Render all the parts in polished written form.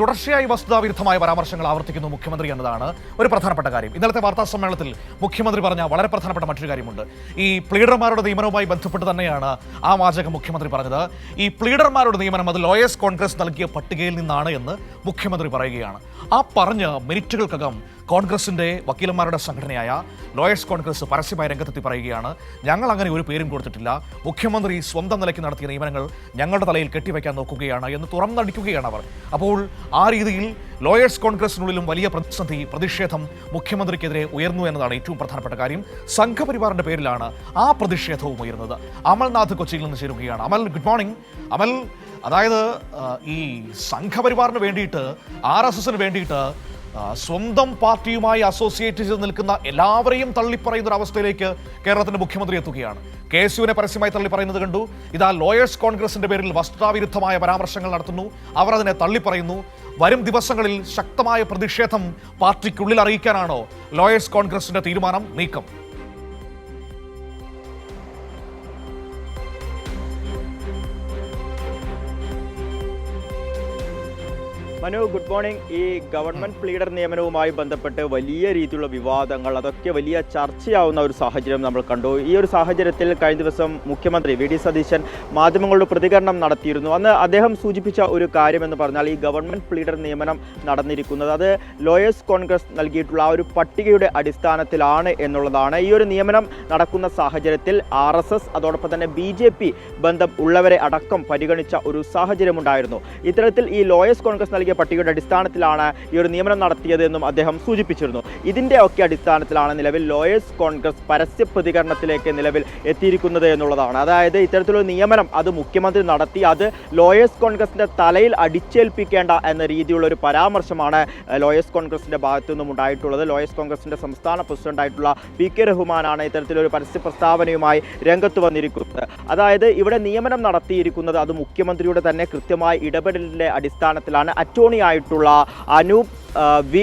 തുടർച്ചയായി വസ്തുതാവിരുദ്ധമായ പരാമർശങ്ങൾ ആവർത്തിക്കുന്നു മുഖ്യമന്ത്രി എന്നതാണ് ഒരു പ്രധാനപ്പെട്ട കാര്യം. ഇന്നലത്തെ വാർത്താ സമ്മേളനത്തിൽ മുഖ്യമന്ത്രി പറഞ്ഞ വളരെ പ്രധാനപ്പെട്ട മറ്റൊരു കാര്യമുണ്ട്. ഈ പ്ലീഡർമാരുടെ നിയമനവുമായി ബന്ധപ്പെട്ട് തന്നെയാണ് ആ വാചകം മുഖ്യമന്ത്രി പറഞ്ഞത്. ഈ പ്ലീഡർമാരുടെ നിയമനം അത് ലോയേഴ്സ് കോൺഗ്രസ് നൽകിയ പട്ടികയിൽ നിന്നാണ് എന്ന് മുഖ്യമന്ത്രി പറയുകയാണ്. ആ പറഞ്ഞ മിനിറ്റുകൾക്കകം കോൺഗ്രസിന്റെ വക്കീലന്മാരുടെ സംഘടനയായ ലോയേഴ്സ് കോൺഗ്രസ് പരസ്യമായ രംഗത്തെത്തി പറയുകയാണ്, ഞങ്ങൾ അങ്ങനെ ഒരു പേരും കൊടുത്തിട്ടില്ല, മുഖ്യമന്ത്രി സ്വന്തം നിലയ്ക്ക് നടത്തിയ നിയമനങ്ങൾ ഞങ്ങളുടെ തലയിൽ കെട്ടിവെക്കാൻ നോക്കുകയാണ് എന്ന് തുറന്നടിക്കുകയാണ് അവർ. അപ്പോൾ ആ രീതിയിൽ ലോയേഴ്സ് കോൺഗ്രസിനുള്ളിലും വലിയ പ്രതിഷേധം മുഖ്യമന്ത്രിക്കെതിരെ ഉയർന്നു എന്നതാണ് ഏറ്റവും പ്രധാനപ്പെട്ട കാര്യം. സംഘപരിവാറിന്റെ പേരിലാണ് ആ പ്രതിഷേധവും ഉയർന്നത്. അമൽനാഥ് കൊച്ചിയിൽ നിന്ന് ചേരുകയാണ്. അമൽ, ഗുഡ് മോർണിംഗ്. അമൽ, അതായത് ഈ സംഘപരിവാറിന് വേണ്ടിയിട്ട്, RSSന് വേണ്ടിയിട്ട് സ്വന്തം പാർട്ടിയുമായി അസോസിയേറ്റ് ചെയ്ത് നിൽക്കുന്ന എല്ലാവരെയും തള്ളിപ്പറയുന്ന ഒരു അവസ്ഥയിലേക്ക് കേരളത്തിന്റെ മുഖ്യമന്ത്രി എത്തുകയാണ്. KSUവിനെ പരസ്യമായി തള്ളിപ്പറയുന്നത് കണ്ടു. ഇതാ ലോയേഴ്സ് കോൺഗ്രസിന്റെ പേരിൽ വസ്തുതാവിരുദ്ധമായ പരാമർശങ്ങൾ നടത്തുന്നു. അവർ അതിനെ തള്ളിപ്പറയുന്നു. വരും ദിവസങ്ങളിൽ ശക്തമായ പ്രതിഷേധം പാർട്ടിക്കുള്ളിൽ അറിയിക്കാനാണോ ലോയേഴ്സ് കോൺഗ്രസിന്റെ തീരുമാനം, നീക്കം? Manu, good morning. ഈ ഗവൺമെന്റ് പ്ലീഡർ നിയമനവുമായി ബന്ധപ്പെട്ട് വലിയ രീതിയിലുള്ള വിവാദങ്ങൾ, അതൊക്കെ വലിയ ചർച്ചയാവുന്ന ഒരു സാഹചര്യം നമ്മൾ കണ്ടു. ഈ ഒരു സാഹചര്യത്തിൽ കഴിഞ്ഞ ദിവസം മുഖ്യമന്ത്രി VD സതീശൻ മാധ്യമങ്ങളുടെ പ്രതികരണം നടത്തിയിരുന്നു. അന്ന് അദ്ദേഹം സൂചിപ്പിച്ച ഒരു കാര്യമെന്ന് പറഞ്ഞാൽ ഈ ഗവൺമെന്റ് പ്ലീഡർ നിയമനം നടന്നിരിക്കുന്നത് അത് ലോയേഴ്സ് കോൺഗ്രസ് നൽകിയിട്ടുള്ള ആ ഒരു പട്ടികയുടെ അടിസ്ഥാനത്തിലാണ് എന്നുള്ളതാണ്. ഈ ഒരു നിയമനം നടക്കുന്ന സാഹചര്യത്തിൽ RSS അതോടൊപ്പം തന്നെ BJP ബന്ധം ഉള്ളവരെ അടക്കം പരിഗണിച്ച ഒരു സാഹചര്യമുണ്ടായിരുന്നു. ഇത്തരത്തിൽ ഈ ലോയേഴ്സ് കോൺഗ്രസ് നൽകിയ പട്ടികയുടെ അടിസ്ഥാനത്തിലാണ് ഈ ഒരു നിയമനം നടത്തിയത് എന്നും അദ്ദേഹം സൂചിപ്പിച്ചിരുന്നു. ഇതിന്റെ ഒക്കെ അടിസ്ഥാനത്തിലാണ് നിലവിൽ ലോയേഴ്സ് കോൺഗ്രസ് പരസ്യ പ്രതികരണത്തിലേക്ക് നിലവിൽ എത്തിയിരിക്കുന്നത് എന്നുള്ളതാണ്. അതായത് ഇത്തരത്തിലൊരു നിയമനം അത് മുഖ്യമന്ത്രി നടത്തി, അത് ലോയേഴ്സ് കോൺഗ്രസിന്റെ തലയിൽ അടിച്ചേൽപ്പിക്കേണ്ട എന്ന രീതിയിലുള്ള ഒരു പരാമർശമാണ് ലോയേഴ്സ് കോൺഗ്രസിന്റെ ഭാഗത്തു നിന്നും ഉണ്ടായിട്ടുള്ളത്. ലോയേഴ്സ് കോൺഗ്രസിന്റെ സംസ്ഥാന പ്രസിഡന്റായിട്ടുള്ള PK റഹ്മാനാണ് ഇത്തരത്തിലൊരു പരസ്യ പ്രസ്താവനയുമായി രംഗത്ത് വന്നിരിക്കുന്നത്. അതായത് ഇവിടെ നിയമനം നടത്തിയിരിക്കുന്നത് അത് മുഖ്യമന്ത്രിയുടെ തന്നെ കൃത്യമായ ഇടപെടലിന്റെ അടിസ്ഥാനത്തിലാണ്. അറ്റോർണി ആയിട്ടുള്ള അനൂപ് V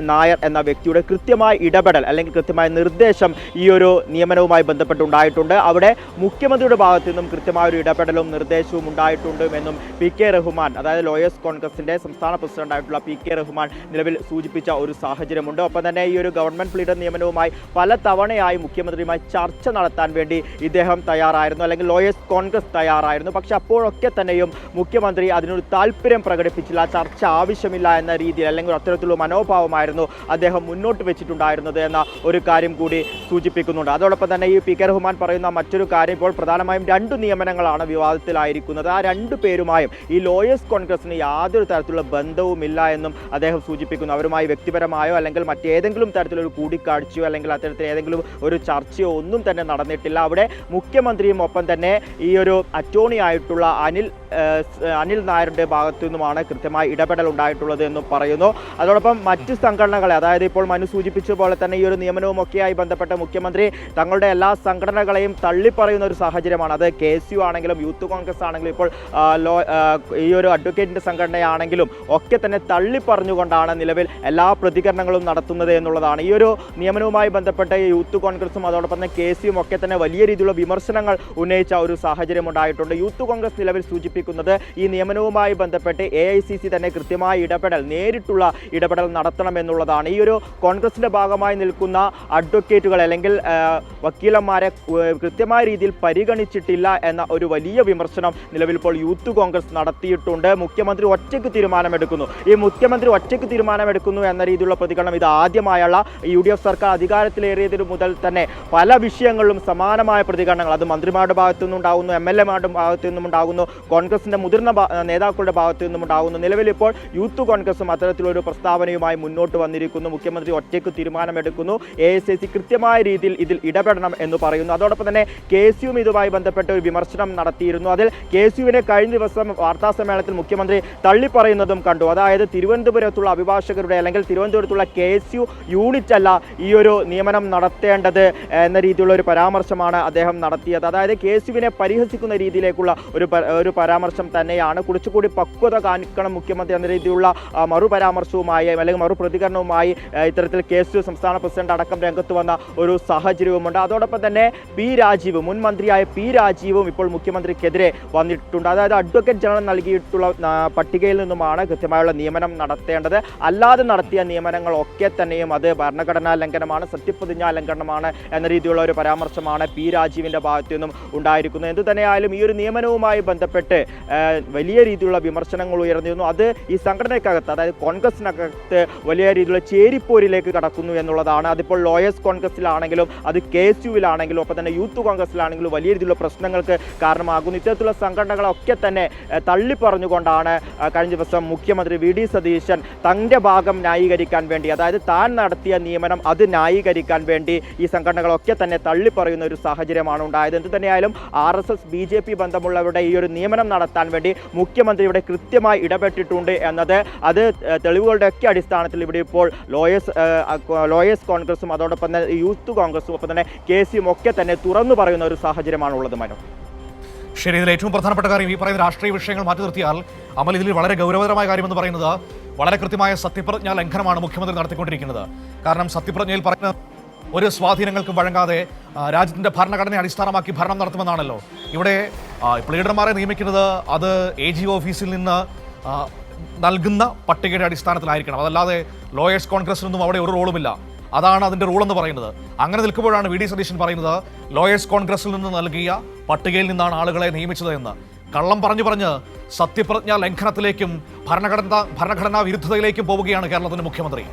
നായർ എന്ന വ്യക്തിയുടെ കൃത്യമായ ഇടപെടൽ അല്ലെങ്കിൽ കൃത്യമായ നിർദ്ദേശം ഈ ഒരു നിയമനവുമായി ബന്ധപ്പെട്ടുണ്ടായിട്ടുണ്ട്. അവിടെ മുഖ്യമന്ത്രിയുടെ ഭാഗത്തു നിന്നും കൃത്യമായ ഒരു ഇടപെടലും നിർദ്ദേശവും ഉണ്ടായിട്ടുണ്ട് എന്നും PK റഹ്മാൻ, അതായത് ലോയേഴ്സ് കോൺഗ്രസിന്റെ സംസ്ഥാന പ്രസിഡന്റായിട്ടുള്ള PK റഹ്മാൻ നിലവിൽ സൂചിപ്പിച്ച ഒരു സാഹചര്യമുണ്ട്. ഒപ്പം തന്നെ ഈ ഒരു ഗവൺമെന്റ് പ്ലീഡർ നിയമനവുമായി പല തവണയായി മുഖ്യമന്ത്രിയുമായി ചർച്ച നടത്താൻ വേണ്ടി ഇദ്ദേഹം തയ്യാറായിരുന്നു, അല്ലെങ്കിൽ ലോയേഴ്സ് കോൺഗ്രസ് തയ്യാറായിരുന്നു. പക്ഷെ അപ്പോഴൊക്കെ തന്നെയും മുഖ്യമന്ത്രി അതിനൊരു താല്പര്യം പ്രകടിപ്പിച്ചില്ല, ചർച്ച ആവശ്യമില്ല എന്ന രീതിയിൽ അല്ലെങ്കിൽ അത്തരത്തിലുള്ള മനോഭാവം അദ്ദേഹം മുന്നോട്ട് വെച്ചിട്ടുണ്ടായിരുന്നത് എന്ന ഒരു കാര്യം കൂടി സൂചിപ്പിക്കുന്നുണ്ട്. അതോടൊപ്പം തന്നെ ഈ PK റഹ്മാൻ പറയുന്ന മറ്റൊരു കാര്യം, ഇപ്പോൾ പ്രധാനമായും 2 നിയമനങ്ങളാണ് വിവാദത്തിലായിരിക്കുന്നത്. ആ 2 പേരുമായും ഈ ലോയേഴ്സ് കോൺഗ്രസിന് യാതൊരു തരത്തിലുള്ള ബന്ധവുമില്ല എന്നും അദ്ദേഹം സൂചിപ്പിക്കുന്നു. അവരുമായി വ്യക്തിപരമായോ അല്ലെങ്കിൽ മറ്റേതെങ്കിലും തരത്തിലൊരു കൂടിക്കാഴ്ചയോ അല്ലെങ്കിൽ അത്തരത്തിൽ ഏതെങ്കിലും ഒരു ചർച്ചയോ ഒന്നും തന്നെ നടന്നിട്ടില്ല. അവിടെ മുഖ്യമന്ത്രിയും ഒപ്പം തന്നെ ഈ ഒരു അറ്റോർണി ആയിട്ടുള്ള അനിൽ നായരുടെ ഭാഗത്തു നിന്നുമാണ് കൃത്യമായി ഇടപെടൽ ഉണ്ടായിട്ടുള്ളത് എന്നും പറയുന്നു. അതോടൊപ്പം മറ്റ് സംഘടനകളെ, അതായത് ഇപ്പോൾ മനു സൂചിപ്പിച്ച പോലെ തന്നെ ഈ ഒരു നിയമനവും ഒക്കെയായി ബന്ധപ്പെട്ട മുഖ്യമന്ത്രി തങ്ങളുടെ എല്ലാ സംഘടനകളെയും തള്ളിപ്പറയുന്ന ഒരു സാഹചര്യമാണ്. അത് KSU ആണെങ്കിലും യൂത്ത് കോൺഗ്രസ് ആണെങ്കിലും ഇപ്പോൾ ഈ ഒരു അഡ്വക്കേറ്റിന്റെ സംഘടനയാണെങ്കിലും ഒക്കെ തന്നെ തള്ളിപ്പറഞ്ഞുകൊണ്ടാണ് നിലവിൽ എല്ലാ പ്രതികരണങ്ങളും നടത്തുന്നത് എന്നുള്ളതാണ്. ഈ ഒരു നിയമനവുമായി ബന്ധപ്പെട്ട യൂത്ത് കോൺഗ്രസും അതോടൊപ്പം തന്നെ KSUവും ഒക്കെ തന്നെ വലിയ രീതിയിലുള്ള വിമർശനങ്ങൾ ഉന്നയിച്ച ഒരു സാഹചര്യം ഉണ്ടായിട്ടുണ്ട്. യൂത്ത് കോൺഗ്രസ് നിലവിൽ സൂചിപ്പിക്കുന്നത് ഈ നിയമനവുമായി ബന്ധപ്പെട്ട് AICC തന്നെ കൃത്യമായ ഇടപെടൽ, നേരിട്ടുള്ള ഇടപെടൽ നടത്തണം എന്നുള്ളതാണ്. ഈ ഒരു കോൺഗ്രസിന്റെ ഭാഗമായി നിൽക്കുന്ന അഡ്വക്കേറ്റുകൾ അല്ലെങ്കിൽ വക്കീലന്മാരെ കൃത്യമായ രീതിയിൽ പരിഗണിച്ചിട്ടില്ല എന്ന ഒരു വലിയ വിമർശനം നിലവിൽ ഇപ്പോൾ യൂത്ത് കോൺഗ്രസ് നടത്തിയിട്ടുണ്ട്. മുഖ്യമന്ത്രി ഒറ്റയ്ക്ക് തീരുമാനമെടുക്കുന്നു, ഈ മുഖ്യമന്ത്രി ഒറ്റയ്ക്ക് തീരുമാനമെടുക്കുന്നു എന്ന രീതിയിലുള്ള പ്രതികരണം ഇത് ആദ്യമായുള്ള UDF സർക്കാർ അധികാരത്തിലേറിയതിനു മുതൽ തന്നെ പല വിഷയങ്ങളിലും സമാനമായ പ്രതികരണങ്ങൾ അത് മന്ത്രിമാരുടെ ഭാഗത്തു നിന്നുണ്ടാകുന്നു, MLA മാരുടെ ഭാഗത്തു നിന്നും ഉണ്ടാകുന്നു, കോൺഗ്രസിന്റെ മുതിർന്ന നേതാക്കളുടെ ഭാഗത്തു നിന്നും ഉണ്ടാകുന്നു. നിലവിൽ ഇപ്പോൾ യൂത്ത് കോൺഗ്രസും അത്തരത്തിലൊരു പ്രസ്താവനയുമായി മുന്നോട്ട് വന്നിരിക്കുന്നു. മുഖ്യമന്ത്രി ഒറ്റയ്ക്ക് തീരുമാനമെടുക്കുന്നു, AICC കൃത്യമായ രീതിയിൽ ഇതിൽ ഇടപെടണം എന്ന് പറയുന്നു. അതോടൊപ്പം തന്നെ KSUവും ഇതുമായി ബന്ധപ്പെട്ട് ഒരു വിമർശനം നടത്തിയിരുന്നു. അതിൽ KSUവിനെ കഴിഞ്ഞ ദിവസം വാർത്താ സമ്മേളനത്തിൽ മുഖ്യമന്ത്രി തള്ളിപ്പറയുന്നതും കണ്ടു. അതായത് തിരുവനന്തപുരത്തുള്ള അഭിഭാഷകരുടെ അല്ലെങ്കിൽ തിരുവനന്തപുരത്തുള്ള KSU യൂണിറ്റ് അല്ല ഈ ഒരു നിയമനം നടത്തേണ്ടത് എന്ന രീതിയിലുള്ള ഒരു പരാമർശമാണ് അദ്ദേഹം നടത്തിയത്. അതായത് KSUവിനെ പരിഹസിക്കുന്ന രീതിയിലേക്കുള്ള ഒരു പരാമർശം തന്നെയാണ്. കുറച്ചുകൂടി പക്വത കാണിക്കണം മുഖ്യമന്ത്രി എന്ന രീതിയിലുള്ള മറുപരാമർശവുമായി അല്ലെങ്കിൽ മറുപ്രതികരണവുമായി ഇത്തരത്തിൽ KSU സംസ്ഥാന പ്രസിഡന്റ് അടക്കം രംഗത്ത് വന്ന ഒരു സാഹചര്യവുമുണ്ട്. അതോടൊപ്പം തന്നെ പി രാജീവ്, മുൻ മന്ത്രിയായ പി രാജീവും ഇപ്പോൾ മുഖ്യമന്ത്രിക്കെതിരെ വന്നിട്ടുണ്ട്. അതായത് അഡ്വക്കേറ്റ് ജനറൽ നൽകിയിട്ടുള്ള പട്ടികയിൽ നിന്നുമാണ് കൃത്യമായുള്ള നിയമനം നടത്തേണ്ടത്. അല്ലാതെ നടത്തിയ നിയമനങ്ങളൊക്കെ തന്നെയും അത് ഭരണഘടനാ ലംഘനമാണ്, സത്യപ്രതിജ്ഞാ ലംഘനമാണ് എന്ന രീതിയിലുള്ള ഒരു പരാമർശമാണ് പി രാജീവിൻ്റെ ഭാഗത്തു നിന്നും ഉണ്ടായിരിക്കുന്നത്. എന്തു തന്നെയായാലും ഈ ഒരു നിയമനവുമായി ബന്ധപ്പെട്ട് വലിയ രീതിയിലുള്ള വിമർശനങ്ങൾ ഉയർന്നിരുന്നു. അത് ഈ സംഘടനയ്ക്കകത്ത്, അതായത് കോൺഗ്രസിനകത്ത് വലിയ രീതിയിലുള്ള ചേരിപ്പോരിലേക്ക് കടക്കുന്നു എന്നുള്ളതാണ്. അതിപ്പോൾ ലോയേഴ്സ് കോൺഗ്രസിലാണെങ്കിലും അത് KSUവിലാണെങ്കിലും ഒപ്പം തന്നെ യൂത്ത് കോൺഗ്രസിലാണെങ്കിലും വലിയ രീതിയിലുള്ള പ്രശ്നങ്ങൾക്ക് കാരണമാകുന്നു. ഇത്തരത്തിലുള്ള സംഘടനകളൊക്കെ തന്നെ തള്ളിപ്പറഞ്ഞുകൊണ്ടാണ് കഴിഞ്ഞ ദിവസം മുഖ്യമന്ത്രി VD സതീശൻ തൻ്റെ ഭാഗം ന്യായീകരിക്കാൻ വേണ്ടി, അതായത് താൻ നടത്തിയ നിയമനം അത് ന്യായീകരിക്കാൻ വേണ്ടി ഈ സംഘടനകളൊക്കെ തന്നെ തള്ളിപ്പറയുന്ന ഒരു സാഹചര്യമാണ് ഉണ്ടായത്. എന്തു തന്നെയായാലും RSS BJP ബന്ധമുള്ളവരുടെ ഈ ഒരു നിയമനം നടത്താൻ വേണ്ടി മുഖ്യമന്ത്രി ഇവിടെ കൃത്യമായി ഇടപെട്ടിട്ടുണ്ട് എന്നത് അത് തെളിവുകളുടെ ഒക്കെ അടിസ്ഥാനത്തിൽ ഇവിടെ ഇപ്പോൾ ലോയേഴ്സ് കോൺഗ്രസും അതോടൊപ്പം തന്നെ യൂത്ത് കോൺഗ്രസും ഒപ്പം തന്നെ KSUവും ഒക്കെ തന്നെ തുറന്നു പറയുന്ന ഒരു സാഹചര്യമാണുള്ളത്. മനു, ശരി, ഇതിൽ ഏറ്റവും പ്രധാനപ്പെട്ട കാര്യം ഈ പറയുന്ന രാഷ്ട്രീയ വിഷയങ്ങൾ മാറ്റി നിർത്തിയാൽ അമൽ, ഇതിൽ വളരെ ഗൗരവതരമായ കാര്യമെന്ന് പറയുന്നത് വളരെ കൃത്യമായ സത്യപ്രതിജ്ഞാ ലംഘനമാണ് മുഖ്യമന്ത്രി നടത്തിക്കൊണ്ടിരിക്കുന്നത്. കാരണം സത്യപ്രതിജ്ഞയിൽ പറയുന്ന ഒരു സ്വാധീനങ്ങൾക്കും വഴങ്ങാതെ രാജ്യത്തിൻ്റെ ഭരണഘടനയെ അടിസ്ഥാനമാക്കി ഭരണം നടത്തുമെന്നാണല്ലോ. ഇവിടെ പ്ലീഡർമാരെ നിയമിക്കുന്നത് അത് AG ഓഫീസിൽ നിന്ന് നൽകുന്ന പട്ടികയുടെ അടിസ്ഥാനത്തിലായിരിക്കണം. അതല്ലാതെ ലോയേഴ്സ് കോൺഗ്രസിനൊന്നും അവിടെ ഒരു റോളുമില്ല. അതാണ് അതിൻ്റെ റൂളെന്ന് പറയുന്നത്. അങ്ങനെ നിൽക്കുമ്പോഴാണ് VD സതീശൻ പറയുന്നത് ലോയേഴ്സ് കോൺഗ്രസിൽ നിന്ന് നൽകിയ പട്ടികയിൽ നിന്നാണ് ആളുകളെ നിയമിച്ചത് എന്ന്. കള്ളം പറഞ്ഞ് സത്യപ്രതിജ്ഞാ ലംഘനത്തിലേക്കും ഭരണഘടനാ വിരുദ്ധതയിലേക്കും പോവുകയാണ് കേരളത്തിൻ്റെ മുഖ്യമന്ത്രി.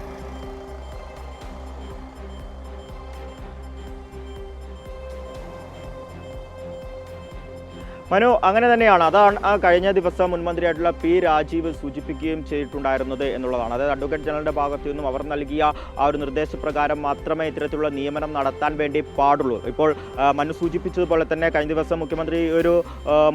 മനു, അങ്ങനെ തന്നെയാണ്. അതാണ് കഴിഞ്ഞ ദിവസം മുൻമന്ത്രിയായിട്ടുള്ള പി രാജീവ് സൂചിപ്പിക്കുകയും ചെയ്തിട്ടുണ്ടായിരുന്നത് എന്നുള്ളതാണ്. അതായത് അഡ്വക്കേറ്റ് ജനറലിൻ്റെ ഭാഗത്തു നിന്നും അവർ നൽകിയ ആ ഒരു നിർദ്ദേശപ്രകാരം മാത്രമേ ഇത്തരത്തിലുള്ള നിയമനം നടത്താൻ വേണ്ടി പാടുള്ളൂ. ഇപ്പോൾ മനു സൂചിപ്പിച്ചതുപോലെ തന്നെ കഴിഞ്ഞ ദിവസം മുഖ്യമന്ത്രി ഒരു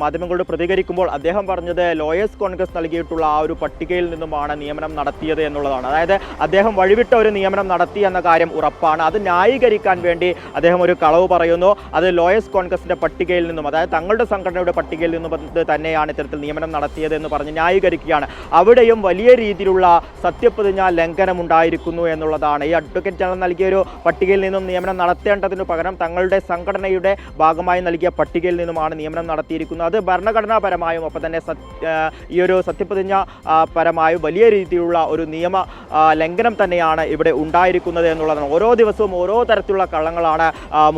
മാധ്യമങ്ങളോട് പ്രതികരിക്കുമ്പോൾ അദ്ദേഹം പറഞ്ഞത് ലോയേഴ്സ് കോൺഗ്രസ് നൽകിയിട്ടുള്ള ആ ഒരു പട്ടികയിൽ നിന്നുമാണ് നിയമനം നടത്തിയത് എന്നുള്ളതാണ്. അതായത് അദ്ദേഹം വഴിവിട്ട ഒരു നിയമനം നടത്തി എന്ന കാര്യം ഉറപ്പാണ്. അത് ന്യായീകരിക്കാൻ വേണ്ടി അദ്ദേഹം ഒരു കളവ് പറയുന്നു. അത് ലോയേഴ്സ് കോൺഗ്രസിൻ്റെ പട്ടികയിൽ നിന്നും, അതായത് തങ്ങളുടെ സംഘടനയുടെ പട്ടികയിൽ നിന്നും തന്നെയാണ് ഇത്തരത്തിൽ നിയമനം നടത്തിയത് എന്ന് പറഞ്ഞ് ന്യായീകരിക്കുകയാണ്. അവിടെയും വലിയ രീതിയിലുള്ള സത്യപ്രതിജ്ഞാ ലംഘനം ഉണ്ടായിരിക്കുന്നു എന്നുള്ളതാണ്. ഈ അഡ്വക്കേറ്റ് ജനറൽ നൽകിയ ഒരു പട്ടികയിൽ നിന്നും നിയമനം നടത്തേണ്ടതിനു പകരം തങ്ങളുടെ സംഘടനയുടെ ഭാഗമായി നൽകിയ പട്ടികയിൽ നിന്നുമാണ് നിയമനം നടത്തിയിരിക്കുന്നത്. അത് ഭരണഘടനാപരമായും ഒപ്പം തന്നെ ഈ ഒരു സത്യപ്രതിജ്ഞ പരമായും വലിയ രീതിയിലുള്ള ഒരു നിയമ ലംഘനം തന്നെയാണ് ഇവിടെ ഉണ്ടായിരിക്കുന്നത് എന്നുള്ളതാണ്. ഓരോ ദിവസവും ഓരോ തരത്തിലുള്ള കള്ളങ്ങളാണ്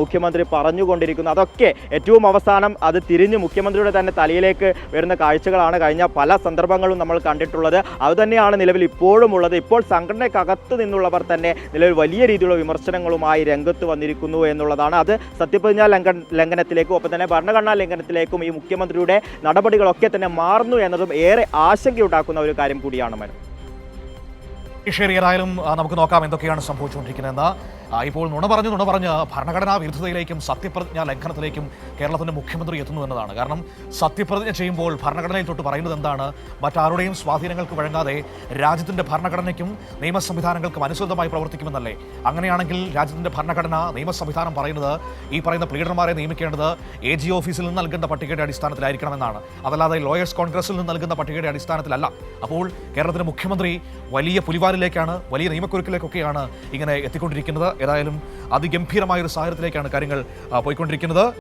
മുഖ്യമന്ത്രി പറഞ്ഞുകൊണ്ടിരിക്കുന്നത്. അതൊക്കെ ഏറ്റവും അവസാനം അത് തിരിഞ്ഞ് മുഖ്യമന്ത്രിയുടെ തന്നെ തലയിലേക്ക് വരുന്ന കാഴ്ചകളാണ് കഴിഞ്ഞ പല സന്ദർഭങ്ങളും നമ്മൾ കണ്ടിട്ടുള്ളത്. അതുതന്നെയാണ് നിലവിൽ ഇപ്പോഴും ഉള്ളത്. ഇപ്പോൾ സംഘടനയ്ക്കകത്ത് നിന്നുള്ളവർ തന്നെ നിലവിൽ വലിയ രീതിയിലുള്ള വിമർശനങ്ങളുമായി രംഗത്ത് വന്നിരിക്കുന്നു എന്നുള്ളതാണ്. അത് സത്യപ്രതിജ്ഞാ ലംഘനത്തിലേക്കും ഒപ്പം തന്നെ ഭരണഘടനാ ലംഘനത്തിലേക്കും ഈ മുഖ്യമന്ത്രിയുടെ നടപടികളൊക്കെ തന്നെ മാറുന്നു എന്നതും ഏറെ ആശങ്കയുണ്ടാക്കുന്ന ഒരു കാര്യം കൂടിയാണ്. മനു, ശരി, ഏതായാലും നമുക്ക് നോക്കാം എന്തൊക്കെയാണ് സംഭവിച്ചുകൊണ്ടിരിക്കുന്നതെന്ന്. ഇപ്പോൾ നുണ പറഞ്ഞ് ഭരണഘടനാ വിരുദ്ധതയിലേക്കും സത്യപ്രതിജ്ഞാ ലംഘനത്തിലേക്കും കേരളത്തിൻ്റെ മുഖ്യമന്ത്രി എത്തുന്നു എന്നതാണ്. കാരണം സത്യപ്രതിജ്ഞ ചെയ്യുമ്പോൾ ഭരണഘടനയിൽ തൊട്ട് പറയുന്നത് എന്താണ്? മറ്റാരുടെയും സ്വാധീനങ്ങൾക്ക് വഴങ്ങാതെ രാജ്യത്തിൻ്റെ ഭരണഘടനയ്ക്കും നിയമ സംവിധാനങ്ങൾക്കും അനുസൃതമായി പ്രവർത്തിക്കുമെന്നല്ലേ? അങ്ങനെയാണെങ്കിൽ രാജ്യത്തിൻ്റെ ഭരണഘടന നിയമ സംവിധാനം പറയുന്നത് ഈ പറയുന്ന പ്ലീഡർമാരെ നിയമിക്കേണ്ടത് AG ഓഫീസിൽ നിന്ന് നൽകുന്ന പട്ടികയുടെ അടിസ്ഥാനത്തിലായിരിക്കണമെന്നാണ്. അതല്ലാതെ ലോയേഴ്സ് കോൺഗ്രസിൽ നിന്ന് നൽകുന്ന പട്ടികയുടെ അടിസ്ഥാനത്തിലല്ല. അപ്പോൾ കേരളത്തിൻ്റെ മുഖ്യമന്ത്രി വലിയ പുലിവാലിലേക്കാണ്, വലിയ നിയമക്കുരുക്കിലേക്കൊക്കെയാണ് ഇങ്ങനെ എത്തിക്കൊണ്ടിരിക്കുന്നത്. ഏതായാലും അതിഗംഭീരമായ ഒരു സാഹചര്യത്തിലേക്കാണ് കാര്യങ്ങൾ പോയിക്കൊണ്ടിരിക്കുന്നത്.